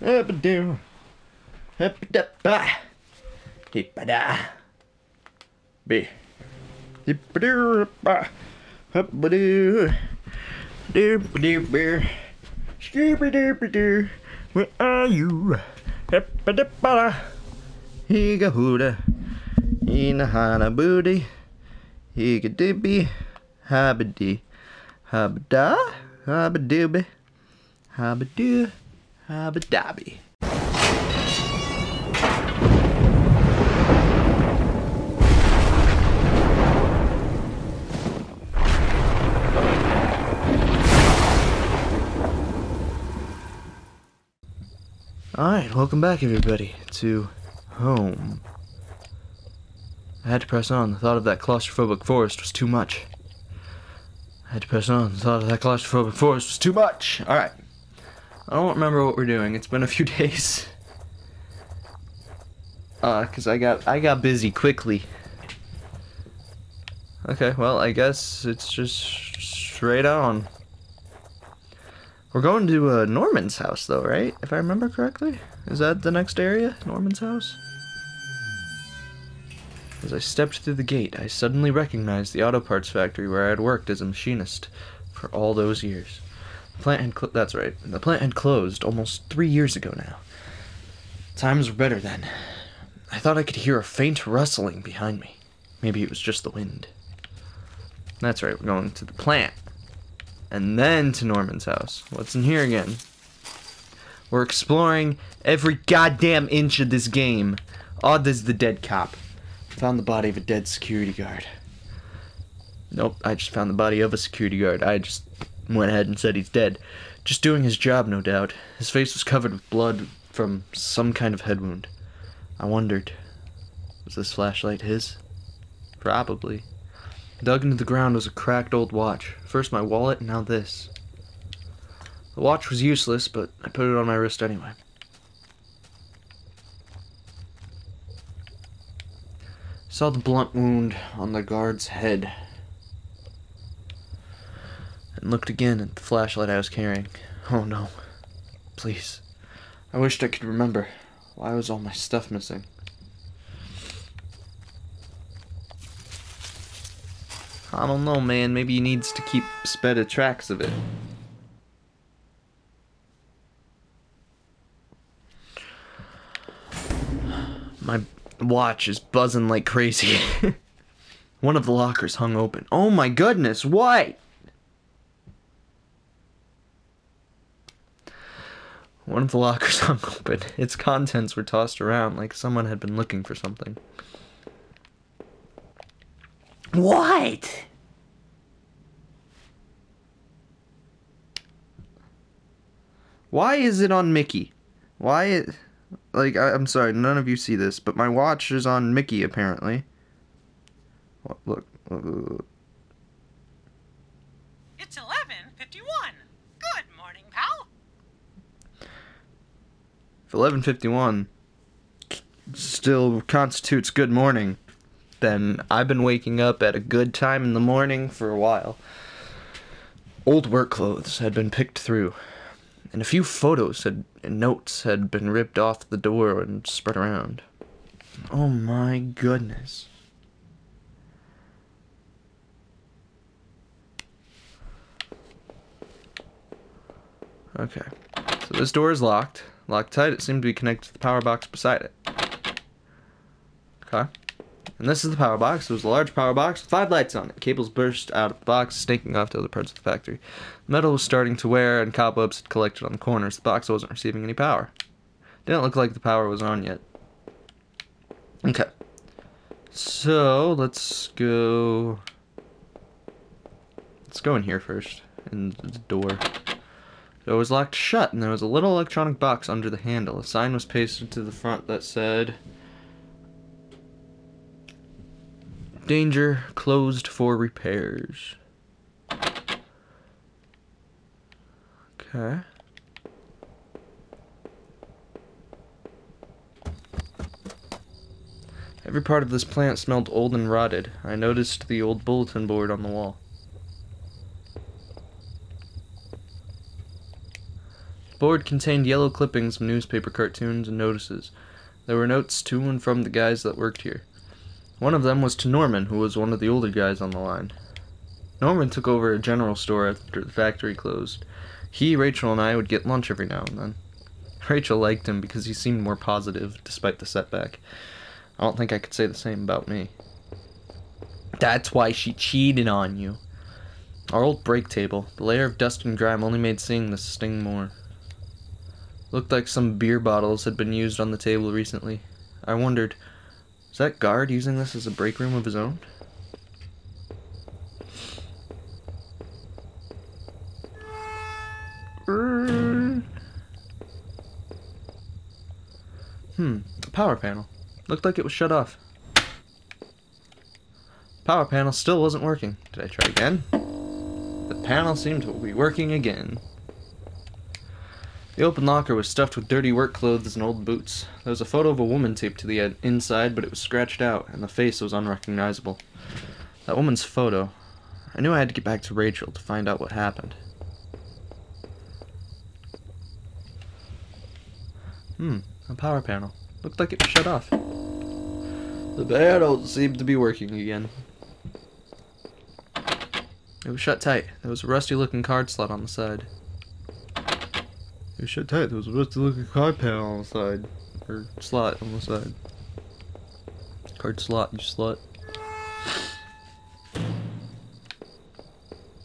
Up-a-doo. Up-a-da-ba. Hip-a-da. Be. Hip-a-doo-ba. Up-a-doo. Doop-a-doo-ba. Scooby-doo-ba-doo. Where are you? Hip-a-da-ba. Higa-hooda. Ina-hana-booty. Higa-dibby. Habba-dee. Habba-da. Habba-dooby. Habba-doo. Habba-dabby. Alright, welcome back everybody to home. I had to press on. The thought of that claustrophobic forest was too much. I had to press on. The thought of that claustrophobic forest was too much. Alright. I don't remember what we're doing. It's been a few days. Cause I got busy quickly. Okay, well, I guess it's just straight on. We're going to Norman's house, though, right? If I remember correctly? Is that the next area? Norman's house? As I stepped through the gate, I suddenly recognized the auto parts factory where I had worked as a machinist for all those years. The plant had that's right. The plant had closed almost 3 years ago now. Times were better then. I thought I could hear a faint rustling behind me. Maybe it was just the wind. That's right, we're going to the plant. And then to Norman's house. What's in here again? We're exploring every goddamn inch of this game. Oh, this is the dead cop. Found the body of a dead security guard. Nope, I just found the body of a security guard. I just went ahead and said he's dead. Just doing his job, no doubt. His face was covered with blood from some kind of head wound. I wondered, was this flashlight his? Probably. Dug into the ground was a cracked old watch. First my wallet, now this. The watch was useless, but I put it on my wrist anyway. Saw the blunt wound on the guard's head. And looked again at the flashlight I was carrying. Oh no. Please. I wished I could remember. Why was all my stuff missing? I don't know, man. Maybe he needs to keep better tracks of it. My watch is buzzing like crazy. One of the lockers hung open. Oh my goodness, what? One of the lockers hung open. Its contents were tossed around like someone had been looking for something. What? Why is it on Mickey? Why like, I'm sorry, none of you see this, but my watch is on Mickey, apparently. Look. It's 11:51. Good morning, pal. If 11:51 still constitutes good morning, then I've been waking up at a good time in the morning for a while. Old work clothes had been picked through, and a few photos and notes had been ripped off the door and spread around. Oh my goodness. Okay, so this door is locked. Locked tight, it seemed to be connected to the power box beside it. Okay. And this is the power box. It was a large power box with 5 lights on it. Cables burst out of the box, snaking off to other parts of the factory. The metal was starting to wear, and cobwebs had collected on the corners. The box wasn't receiving any power. Didn't look like the power was on yet. Okay. So, let's go in here first. In the door. The door was locked shut, and there was a little electronic box under the handle. A sign was pasted to the front that said, "Danger, closed for repairs." Okay. Every part of this plant smelled old and rotted. I noticed the old bulletin board on the wall. The board contained yellow clippings of newspaper cartoons and notices. There were notes to and from the guys that worked here. One of them was to Norman, who was one of the older guys on the line. Norman took over a general store after the factory closed. He, Rachel, and I would get lunch every now and then. Rachel liked him because he seemed more positive, despite the setback. I don't think I could say the same about me. That's why she cheated on you. Our old break table, the layer of dust and grime only made seeing this sting more. Looked like some beer bottles had been used on the table recently. I wondered, is that guard using this as a break room of his own? A power panel. Looked like it was shut off. Power panel still wasn't working. Did I try again? The panel seemed to be working again. The open locker was stuffed with dirty work clothes and old boots. There was a photo of a woman taped to the inside, but it was scratched out, and the face was unrecognizable. That woman's photo. I knew I had to get back to Rachel to find out what happened. A power panel. Looked like it was shut off. The panel seemed to be working again. It was shut tight. There was a rusty-looking card slot on the side. It was shut tight. There was a rusty-looking card panel on the side. Or slot on the side. Card slot, you slut.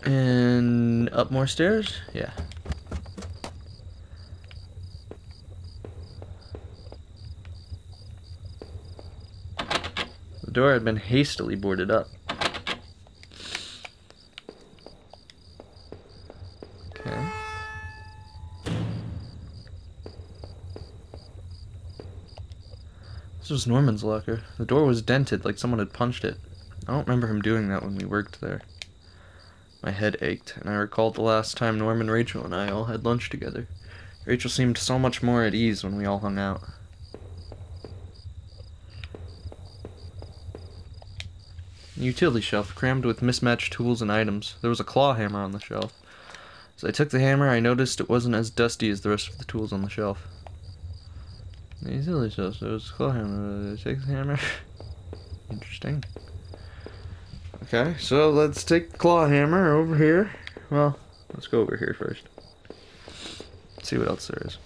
And up more stairs? Yeah. The door had been hastily boarded up. Okay. This was Norman's locker. The door was dented like someone had punched it. I don't remember him doing that when we worked there. My head ached, and I recalled the last time Norman, Rachel, and I all had lunch together. Rachel seemed so much more at ease when we all hung out. A utility shelf crammed with mismatched tools and items. There was a claw hammer on the shelf. As I took the hammer, I noticed it wasn't as dusty as the rest of the tools on the shelf. The utility shelf, there was a claw hammer. Did I take the hammer? Interesting. Okay, so let's take the claw hammer over here. Well, let's go over here first. See what else there is.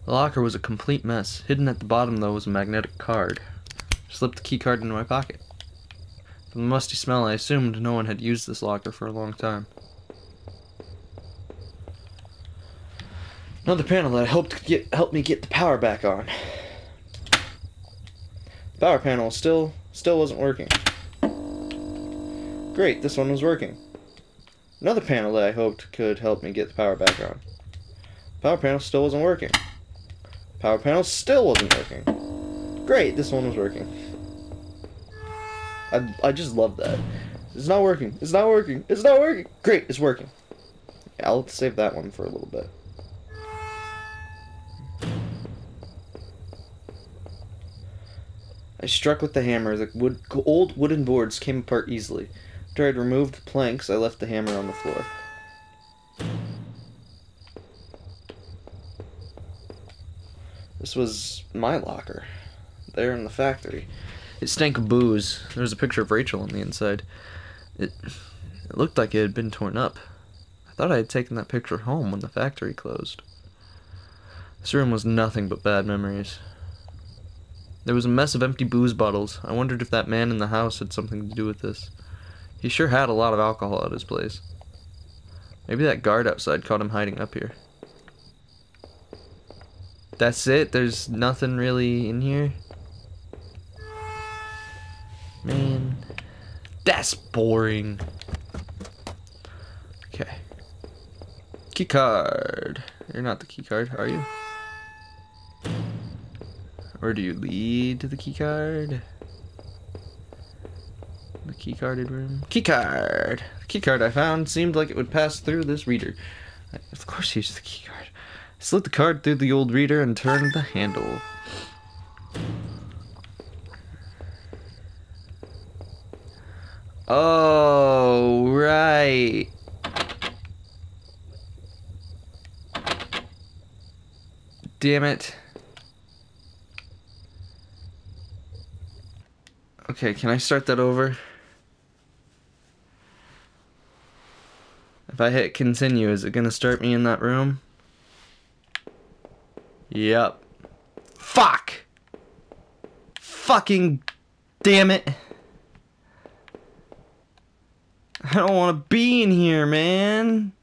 The locker was a complete mess. Hidden at the bottom, though, was a magnetic card. I slipped the key card into my pocket. From the musty smell, I assumed no one had used this locker for a long time. Another panel that I hoped could help me get the power back on. The power panel still wasn't working. Great, this one was working. Another panel that I hoped could help me get the power back on. The power panel still wasn't working. Power panel still wasn't working. Great, this one was working. I just love that. It's not working. It's not working. It's not working. Great, it's working. Yeah, I'll save that one for a little bit. I struck with the hammer. The old wooden boards came apart easily. After I'd removed the planks, I left the hammer on the floor. This was my locker, there in the factory. It stank of booze. There was a picture of Rachel on the inside. It looked like it had been torn up. I thought I had taken that picture home when the factory closed. This room was nothing but bad memories. There was a mess of empty booze bottles. I wondered if that man in the house had something to do with this. He sure had a lot of alcohol at his place. Maybe that guard outside caught him hiding up here. That's it? There's nothing really in here? Man, that's boring. Okay. Key card. You're not the key card, are you? Or do you lead to the key card? The key carded room. Key card! The key card I found seemed like it would pass through this reader. Of course, here's the key card. I slid the card through the old reader and turned the handle. Oh, right. damn it. Okay, can I start that over? If I hit continue, is it gonna start me in that room? Yep. Fuck! Fucking damn it. I don't want to be in here, man.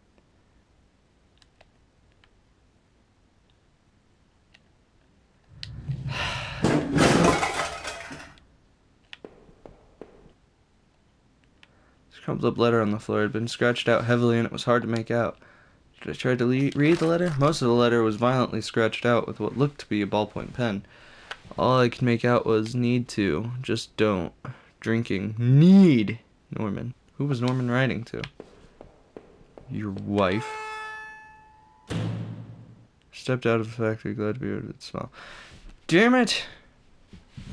Crumpled up letter on the floor had been scratched out heavily and it was hard to make out. Should I try to read the letter? Most of the letter was violently scratched out with what looked to be a ballpoint pen. All I could make out was need to, just don't. Drinking. Need. Norman. Who was Norman writing to? Your wife. Stepped out of the factory, glad to be rid of its smell. Damn it!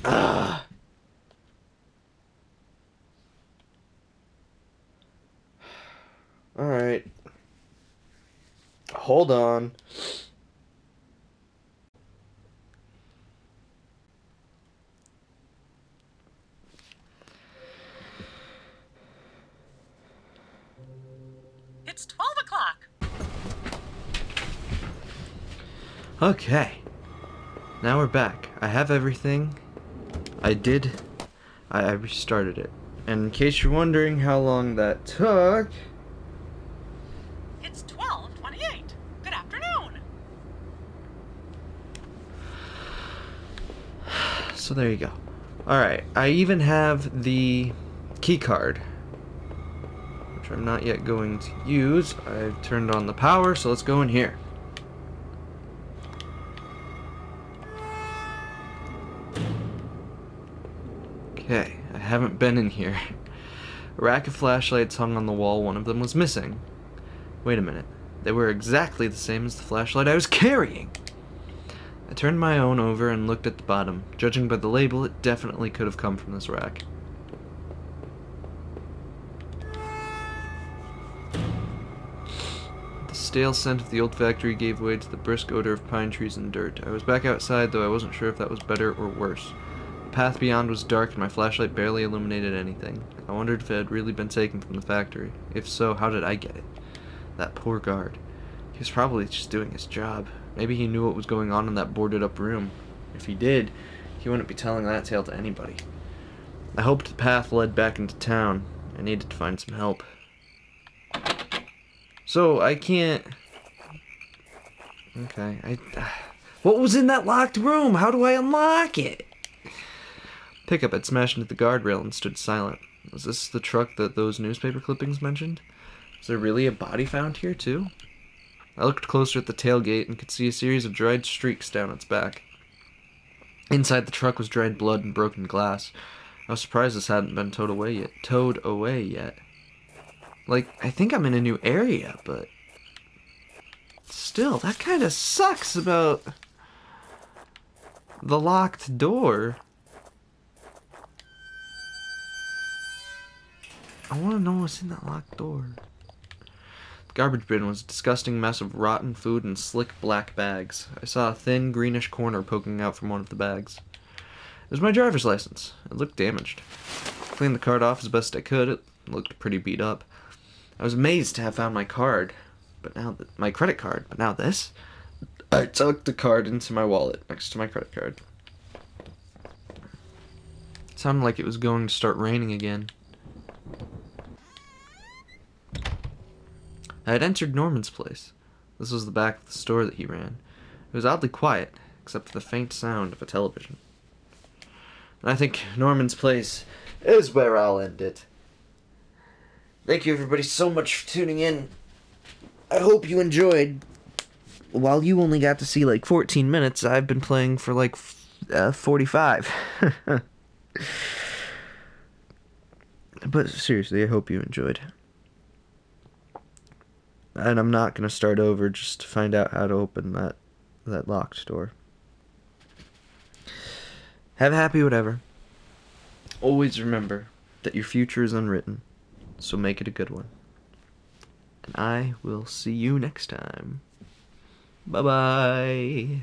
Ugh. Alright. Hold on. It's 12 o'clock. Okay. Now we're back. I have everything. I restarted it. And in case you're wondering how long that took... It's 12:28. Good afternoon. So there you go. Alright, I even have the key card, which I'm not yet going to use. I've turned on the power, so let's go in here. Okay, I haven't been in here. A rack of flashlights hung on the wall, one of them was missing. Wait a minute, they were exactly the same as the flashlight I was carrying! I turned my own over and looked at the bottom. Judging by the label, it definitely could have come from this rack. The stale scent of the old factory gave way to the brisk odor of pine trees and dirt. I was back outside, though I wasn't sure if that was better or worse. The path beyond was dark and my flashlight barely illuminated anything. I wondered if it had really been taken from the factory. If so, how did I get it? That poor guard. He was probably just doing his job. Maybe he knew what was going on in that boarded-up room. If he did, he wouldn't be telling that tale to anybody. I hoped the path led back into town. I needed to find some help. So, I can't... Okay, What was in that locked room? How do I unlock it? Pickup had smashed into the guardrail and stood silent. Was this the truck that those newspaper clippings mentioned? Was there really a body found here, too? I looked closer at the tailgate and could see a series of dried streaks down its back. Inside the truck was dried blood and broken glass. I was surprised this hadn't been towed away yet. Like, I think I'm in a new area, but... Still, that kind of sucks about... the locked door. I want to know what's in that locked door. The garbage bin was a disgusting mess of rotten food and slick black bags. I saw a thin greenish corner poking out from one of the bags. It was my driver's license. It looked damaged. I cleaned the card off as best I could. It looked pretty beat up. I was amazed to have found my card, my credit card, but now this? I tucked the card into my wallet next to my credit card. It sounded like it was going to start raining again. I had entered Norman's place. This was the back of the store that he ran. It was oddly quiet, except for the faint sound of a television. And I think Norman's place is where I'll end it. Thank you everybody so much for tuning in. I hope you enjoyed. While you only got to see like 14 minutes, I've been playing for like 45. But seriously, I hope you enjoyed. And I'm not going to start over just to find out how to open that locked door. Have a happy whatever. Always remember that your future is unwritten, so make it a good one. And I will see you next time. Bye-bye.